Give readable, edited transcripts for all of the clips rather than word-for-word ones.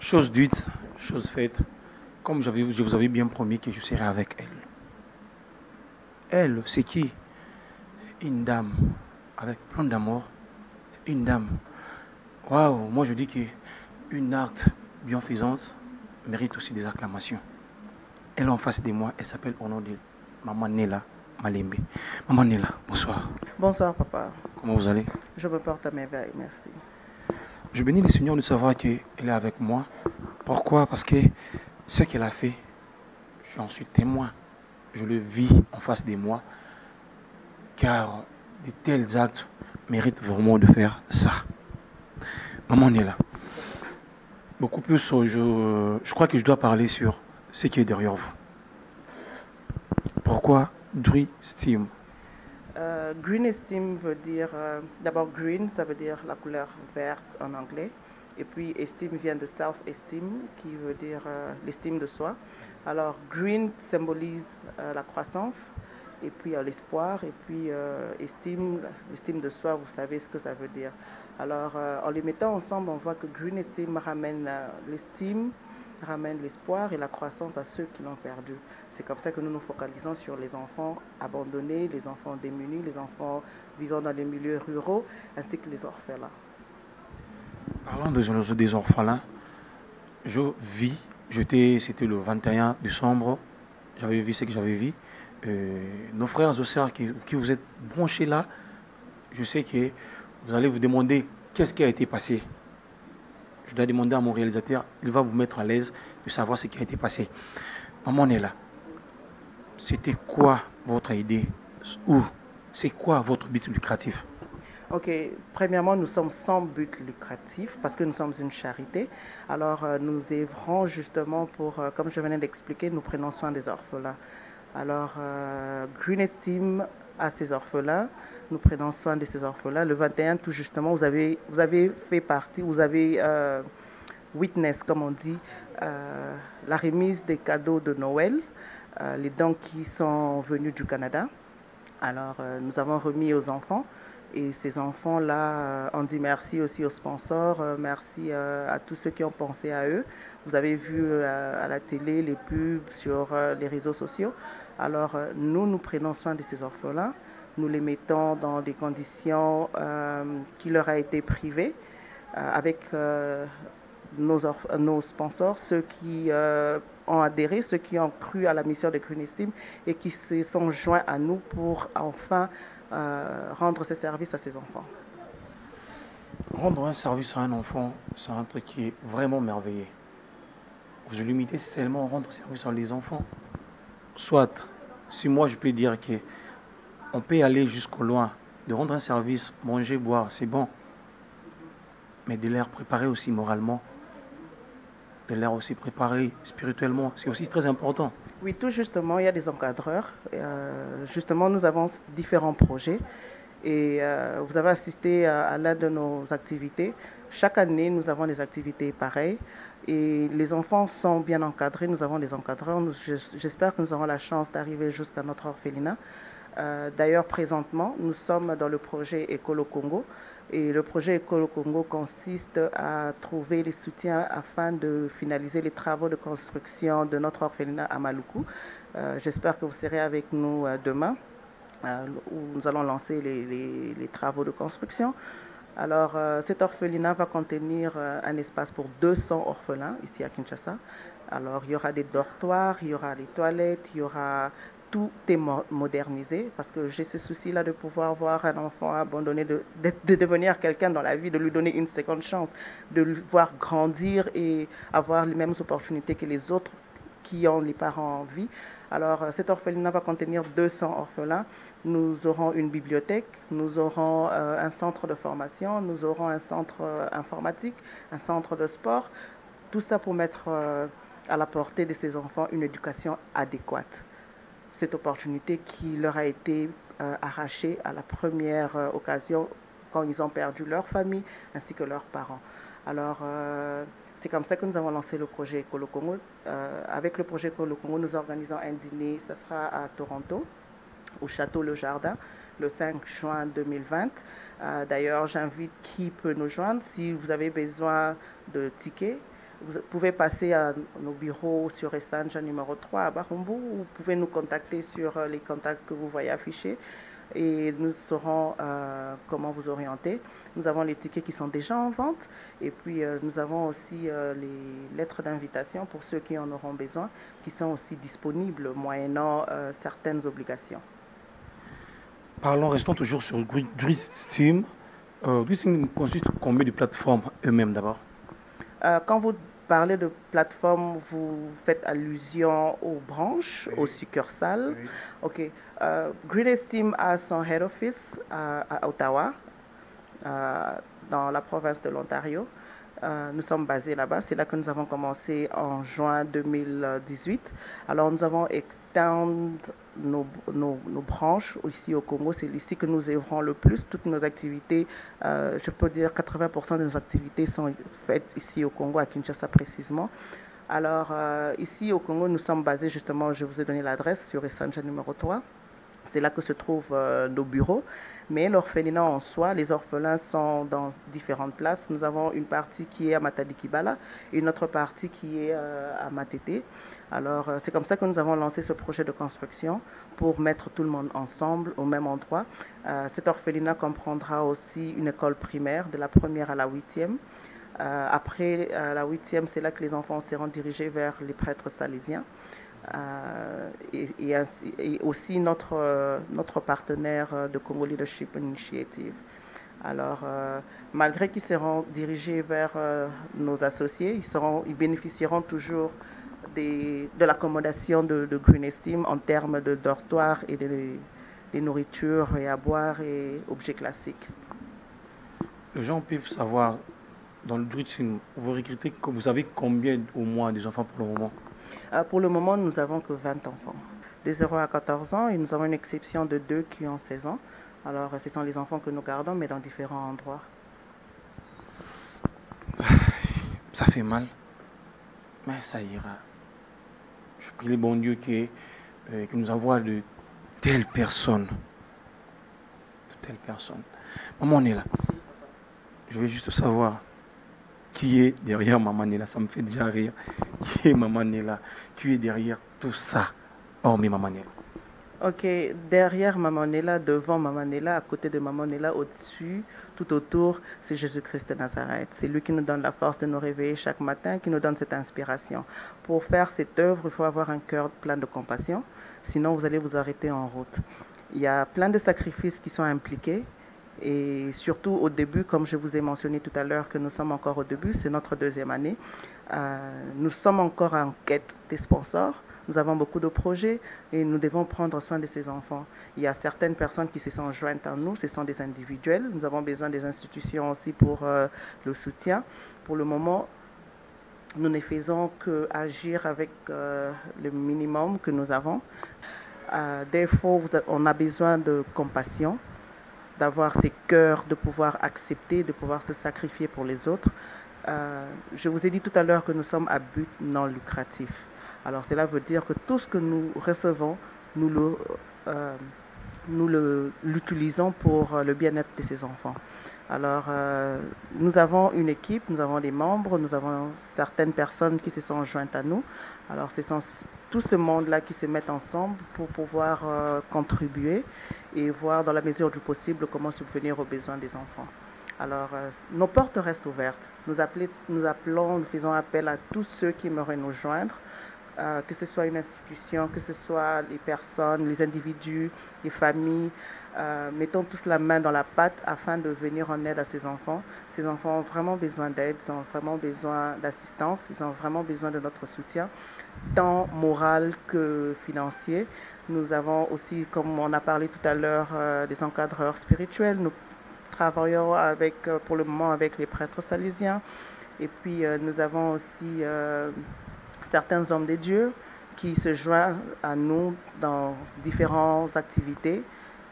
Chose dite, chose faite. Comme je vous avais bien promis que je serai avec elle. Elle, c'est qui? Une dame avec plein d'amour. Une dame. Waouh, moi je dis qu'une acte bienfaisante mérite aussi des acclamations. Elle est en face de moi, elle s'appelle au nom de Maman Nela Malembe. Maman Nela, bonsoir. Bonsoir, papa. Comment vous allez? Je me porte à merveille, merci. Je bénis le Seigneur de savoir qu'elle est avec moi. Pourquoi? Parce que ce qu'elle a fait, j'en suis témoin. Je le vis en face de moi. Car de tels actes méritent vraiment de faire ça. Maman Nela. Beaucoup plus, je crois que je dois parler sur ce qui est derrière vous. Pourquoi Dream Steam? Green esteem veut dire, d'abord green, ça veut dire la couleur verte en anglais. Et puis esteem vient de self-esteem, qui veut dire l'estime de soi. Alors green symbolise la croissance, et puis l'espoir, et puis l'estime de soi, vous savez ce que ça veut dire. Alors en les mettant ensemble, on voit que green esteem ramène l'estime, ramène l'espoir et la croissance à ceux qui l'ont perdu. C'est comme ça que nous nous focalisons sur les enfants abandonnés, les enfants démunis, les enfants vivant dans les milieux ruraux, ainsi que les orphelins. Parlant des orphelins, je vis, c'était le 21 décembre, j'avais vu ce que j'avais vu. Nos frères et sœurs qui vous êtes branchés là, je sais que vous allez vous demander qu'est-ce qui a été passé. Je dois demander à mon réalisateur, il va vous mettre à l'aise de savoir ce qui a été passé. Maman est là. C'était quoi votre idée? Ou c'est quoi votre but lucratif? Ok, premièrement, nous sommes sans but lucratif parce que nous sommes une charité. Alors, nous œuvrons justement pour, comme je venais d'expliquer, nous prenons soin des orphelins. Alors, Green Esteem a ses orphelins, nous prenons soin de ces orphelins. Le 21, tout justement, vous avez fait partie, vous avez witness, comme on dit, la remise des cadeaux de Noël, les dons qui sont venus du Canada. Alors, nous avons remis aux enfants. Et ces enfants-là, on dit merci aussi aux sponsors, merci à tous ceux qui ont pensé à eux. Vous avez vu à la télé les pubs sur les réseaux sociaux. Alors, nous prenons soin de ces orphelins. Nous les mettons dans des conditions qui leur a été privées avec nos sponsors, ceux qui ont adhéré, ceux qui ont cru à la mission de Green Esteem et qui se sont joints à nous pour enfin rendre ce service à ses enfants. Rendre un service à un enfant, c'est un truc qui est vraiment merveilleux. Vous limitez seulement à rendre service à les enfants. Soit, si moi je peux dire que on peut aller jusqu'au loin, de rendre un service, manger, boire, c'est bon. Mais de les préparer aussi moralement, de les aussi préparer spirituellement, c'est aussi très important. Oui, tout justement, il y a des encadreurs. Justement, nous avons différents projets et vous avez assisté à l'un de nos activités. Chaque année, nous avons des activités pareilles et les enfants sont bien encadrés. Nous avons des encadreurs. J'espère que nous aurons la chance d'arriver jusqu'à notre orphelinat. D'ailleurs, présentement, nous sommes dans le projet Écolo Congo. Et le projet Écolo Congo consiste à trouver les soutiens afin de finaliser les travaux de construction de notre orphelinat à Maluku. J'espère que vous serez avec nous demain, où nous allons lancer les travaux de construction. Alors, cet orphelinat va contenir un espace pour 200 orphelins ici à Kinshasa. Alors, il y aura des dortoirs, il y aura des toilettes, il y aura tout est modernisé parce que j'ai ce souci-là de pouvoir voir un enfant abandonné, de devenir quelqu'un dans la vie, de lui donner une seconde chance, de le voir grandir et avoir les mêmes opportunités que les autres qui ont les parents en vie. Alors, cet orphelinat va contenir 200 orphelins. Nous aurons une bibliothèque, nous aurons un centre de formation, nous aurons un centre informatique, un centre de sport. Tout ça pour mettre à la portée de ces enfants une éducation adéquate. Cette opportunité qui leur a été arrachée à la première occasion quand ils ont perdu leur famille ainsi que leurs parents. Alors, c'est comme ça que nous avons lancé le projet Écolo Congo. Avec le projet Écolo Congo, nous organisons un dîner, ça sera à Toronto, au Château Le Jardin, le 5 juin 2020. D'ailleurs, j'invite qui peut nous joindre. Si vous avez besoin de tickets, Vous pouvez passer à nos bureaux sur Essanja numéro 3 à Barumbu, ou vous pouvez nous contacter sur les contacts que vous voyez affichés et nous saurons comment vous orienter. Nous avons les tickets qui sont déjà en vente et puis nous avons aussi les lettres d'invitation pour ceux qui en auront besoin, qui sont aussi disponibles moyennant certaines obligations. Parlons, restons toujours sur DreamStream. DreamStream consiste en combien de plateformes eux-mêmes d'abord? Quand vous parlez de plateforme, vous faites allusion aux branches, aux succursales. Oui. OK. Greenest Team a son head office à Ottawa, dans la province de l'Ontario. Nous sommes basés là-bas. C'est là que nous avons commencé en juin 2018. Alors, nous avons extend nos branches ici au Congo. C'est ici que nous œuvrons le plus. Toutes nos activités, je peux dire 80% de nos activités sont faites ici au Congo, à Kinshasa précisément. Alors, ici au Congo, nous sommes basés justement, je vous ai donné l'adresse sur Essanja numéro 3. C'est là que se trouvent nos bureaux. Mais l'orphelinat en soi, les orphelins sont dans différentes places. Nous avons une partie qui est à Matadi-Kibala et une autre partie qui est à Matete. Alors, c'est comme ça que nous avons lancé ce projet de construction pour mettre tout le monde ensemble au même endroit. Cet orphelinat comprendra aussi une école primaire de la 1er à la 8e. Après la 8e, c'est là que les enfants seront dirigés vers les prêtres salésiens. Et aussi notre partenaire de Congo Leadership Initiative. Alors, malgré qu'ils seront dirigés vers nos associés, ils bénéficieront toujours de l'accommodation de Greenest Team en termes de dortoirs et de nourriture et à boire et objets classiques. Les gens peuvent savoir, dans le DreamStream, vous recrutez, vous avez combien au moins des enfants pour le moment? Pour le moment, nous n'avons que 20 enfants, de 0 à 14 ans, et nous avons une exception de 2 qui ont 16 ans. Alors, ce sont les enfants que nous gardons, mais dans différents endroits. Ça fait mal, mais ça ira. Je prie le bon Dieu qui nous envoie de telles personnes. De telles personnes. Maman, on est là. Je veux juste savoir qui est derrière Maman Nella. Ça me fait déjà rire. Qui est Maman Nella? Qui est derrière tout ça? Hormis Maman Nella. Ok, derrière Maman Nella, devant Maman Nella, à côté de Maman Nella, au-dessus, tout autour, c'est Jésus-Christ de Nazareth. C'est lui qui nous donne la force de nous réveiller chaque matin, qui nous donne cette inspiration. Pour faire cette œuvre, il faut avoir un cœur plein de compassion, sinon vous allez vous arrêter en route. Il y a plein de sacrifices qui sont impliqués. Et surtout au début, comme je vous ai mentionné tout à l'heure que nous sommes encore au début, c'est notre 2e année. Nous sommes encore en quête des sponsors. Nous avons beaucoup de projets et nous devons prendre soin de ces enfants. Il y a certaines personnes qui se sont jointes à nous, ce sont des individuels. Nous avons besoin des institutions aussi pour le soutien. Pour le moment, nous ne faisons qu'agir avec le minimum que nous avons. Therefore, on a besoin de compassion, d'avoir ces cœurs, de pouvoir accepter, de pouvoir se sacrifier pour les autres. Je vous ai dit tout à l'heure que nous sommes à but non lucratif. Alors cela veut dire que tout ce que nous recevons, nous l'utilisons pour le bien-être de ces enfants. Alors nous avons une équipe, nous avons des membres, nous avons certaines personnes qui se sont jointes à nous. Alors ce sont tout ce monde-là qui se met ensemble pour pouvoir contribuer et voir dans la mesure du possible comment subvenir aux besoins des enfants. Alors, nos portes restent ouvertes. Nous appelons, nous faisons appel à tous ceux qui aimeraient nous joindre, que ce soit une institution, que ce soit les personnes, les individus, les familles. Mettons tous la main dans la pâte afin de venir en aide à ces enfants. Ces enfants ont vraiment besoin d'aide, ils ont vraiment besoin d'assistance, ils ont vraiment besoin de notre soutien, tant moral que financier. Nous avons aussi, comme on a parlé tout à l'heure, des encadreurs spirituels. Nous travaillons pour le moment avec les prêtres salésiens. Et puis, nous avons aussi certains hommes de Dieu qui se joignent à nous dans différentes activités,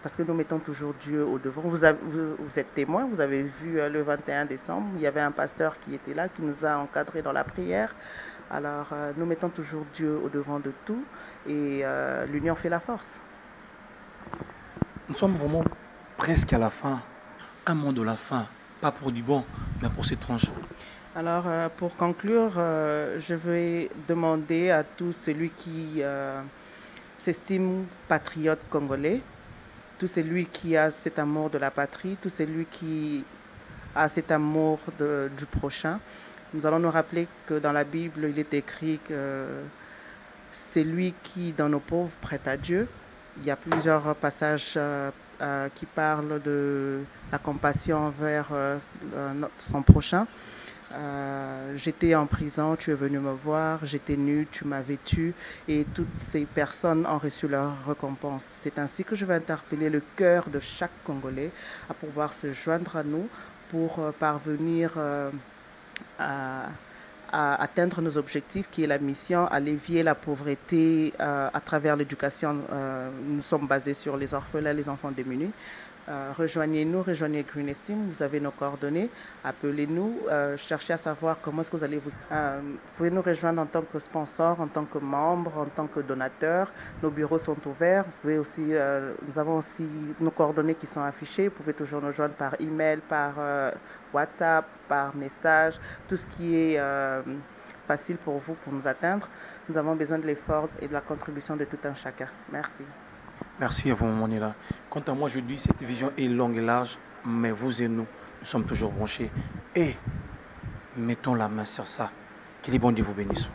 parce que nous mettons toujours Dieu au devant. Vous êtes témoin, vous avez vu le 21 décembre, il y avait un pasteur qui était là, qui nous a encadrés dans la prière. Alors, nous mettons toujours Dieu au devant de tout, et l'union fait la force. Nous sommes vraiment presque à la fin. Un mot de la fin, pas pour du bon, mais pour ces tranches. Alors, pour conclure, je vais demander à tout celui qui s'estime patriote congolais, tout celui qui a cet amour de la patrie, tout celui qui a cet amour du prochain. Nous allons nous rappeler que dans la Bible, il est écrit que c'est lui qui, dans nos pauvres, prête à Dieu. Il y a plusieurs passages qui parlent de la compassion envers son prochain. J'étais en prison, tu es venu me voir, j'étais nu, tu m'as vêtu, et toutes ces personnes ont reçu leur récompense. C'est ainsi que je vais interpeller le cœur de chaque Congolais à pouvoir se joindre à nous pour parvenir à atteindre nos objectifs, qui est la mission, à allevier la pauvreté à travers l'éducation. Nous sommes basés sur les orphelins, les enfants démunis. Rejoignez-nous, rejoignez Green Esteem, vous avez nos coordonnées, appelez-nous, cherchez à savoir comment est-ce que vous allez vous pouvez nous rejoindre en tant que sponsor, en tant que membre, en tant que donateur. Nos bureaux sont ouverts. Vous pouvez aussi, nous avons aussi nos coordonnées qui sont affichées. Vous pouvez toujours nous joindre par email, par WhatsApp, par message, tout ce qui est facile pour vous pour nous atteindre. Nous avons besoin de l'effort et de la contribution de tout un chacun. Merci. Merci à vous, Monila. Quant à moi, je dis cette vision est longue et large, mais vous et nous sommes toujours branchés. Et mettons la main sur ça. Que les bons Dieu vous bénisse.